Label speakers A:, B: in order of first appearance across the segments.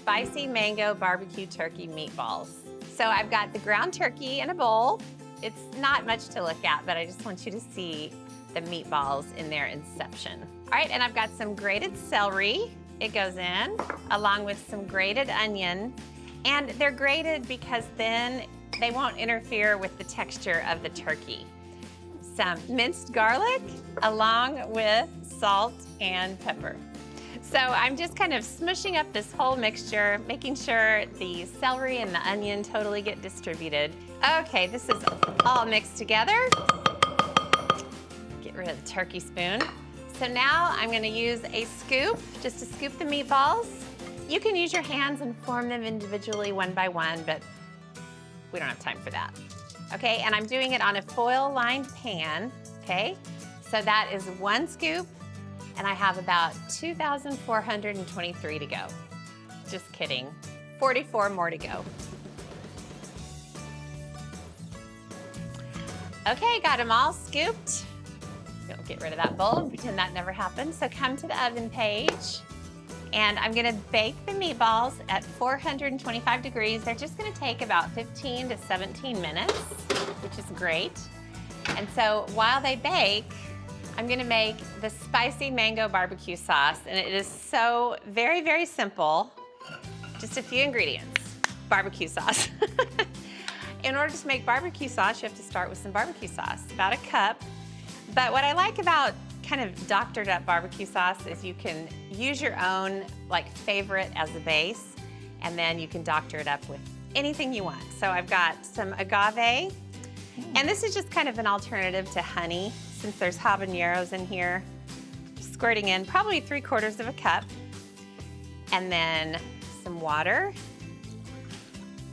A: spicy mango barbecue turkey meatballs. So I've got the ground turkey in a bowl. It's not much to look at, but I just want you to see the meatballs in their inception. All right, and I've got some grated celery. It goes in, along with some grated onion. And they're grated because then they won't interfere with the texture of the turkey. Some minced garlic, along with salt and pepper. So I'm just kind of smushing up this whole mixture, making sure the celery and the onion totally get distributed. Okay, this is all mixed together. Get rid of the turkey spoon. So now I'm gonna use a scoop, just to scoop the meatballs. You can use your hands and form them individually one by one, but we don't have time for that. Okay, and I'm doing it on a foil-lined pan, okay? So that is 1 scoop, and I have about 2,423 to go. Just kidding, 44 more to go. Okay, got them all scooped. We'll get rid of that bowl and pretend that never happened. So come to the oven page, and I'm gonna bake the meatballs at 425 degrees. They're just gonna take about 15 to 17 minutes, which is great. And so while they bake, I'm gonna make the spicy mango barbecue sauce, and it is so very, very simple. Just a few ingredients. Barbecue sauce. In order to make barbecue sauce, you have to start with some barbecue sauce, about 1 cup. But what I like about kind of doctored up barbecue sauce is you can use your own favorite as a base, and then you can doctor it up with anything you want. So I've got some agave, and this is just kind of an alternative to honey, since there's habaneros in here. Squirting in probably 3/4 of a cup, and then some water,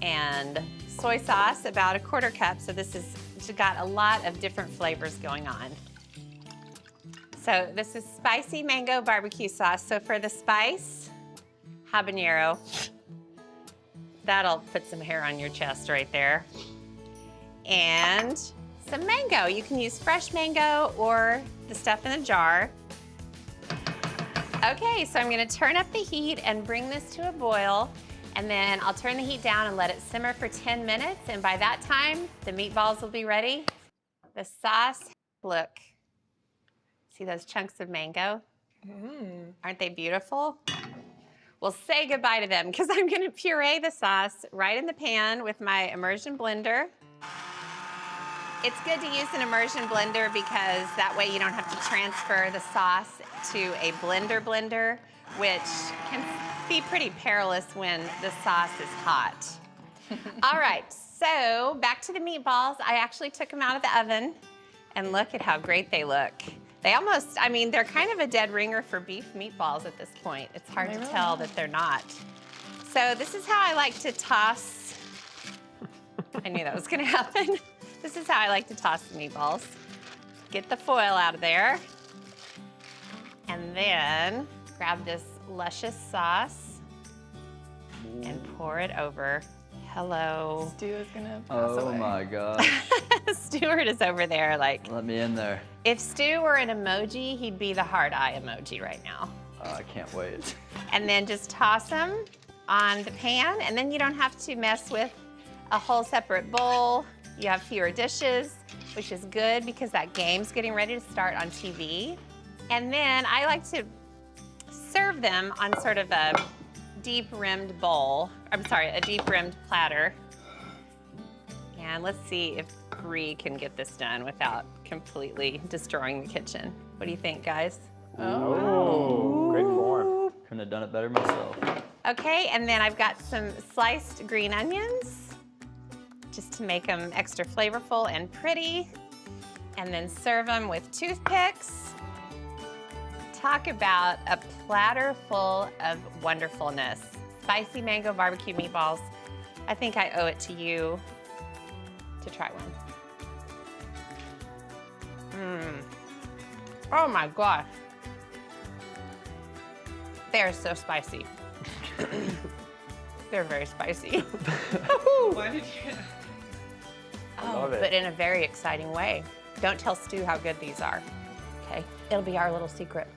A: and soy sauce, about 1/4 cup. So this has got a lot of different flavors going on. So this is spicy mango barbecue sauce. So for the spice, habanero. That'll put some hair on your chest right there. And some mango. You can use fresh mango or the stuff in the jar. Okay, so I'm gonna turn up the heat and bring this to a boil, and then I'll turn the heat down and let it simmer for 10 minutes, and by that time, the meatballs will be ready. The sauce, look. See those chunks of mango? Aren't they beautiful? Well, say goodbye to them, because I'm gonna puree the sauce right in the pan with my immersion blender. It's good to use an immersion blender because that way you don't have to transfer the sauce to a blender, which can be pretty perilous when the sauce is hot. All right, so back to the meatballs. I actually took them out of the oven, and look at how great they look. They almost, I mean, they're kind of a dead ringer for beef meatballs at this point. It's hard to tell that they're not. So this is how I like to toss. I knew that was gonna happen. This is how I like to toss the meatballs. Get the foil out of there. And then grab this luscious sauce and pour it over. Hello.
B: Stu is gonna pass
C: Oh
B: away.
C: my gosh.
A: Stuart is over there like.
C: Let me in there.
A: If Stu were an emoji, he'd be the heart eye emoji right now.
C: Oh, I can't wait.
A: And then just toss them on the pan, and then you don't have to mess with a whole separate bowl. You have fewer dishes, which is good because that game's getting ready to start on TV. And then I like to serve them on sort of a deep-rimmed bowl. I'm sorry, a deep-rimmed platter. And let's see if Ree can get this done without completely destroying the kitchen. What do you think, guys?
D: Oh, great form.
C: Couldn't have done it better myself.
A: Okay, and then I've got some sliced green onions, just to make them extra flavorful and pretty. And then serve them with toothpicks. Talk about a platter full of wonderfulness. Spicy mango barbecue meatballs. I think I owe it to you to try one. Oh my gosh. They're so spicy. They're very spicy.
B: Why did you?
A: Oh,
D: love it.
A: but in a very exciting way. Don't tell Stu how good these are, okay? It'll be our little secret.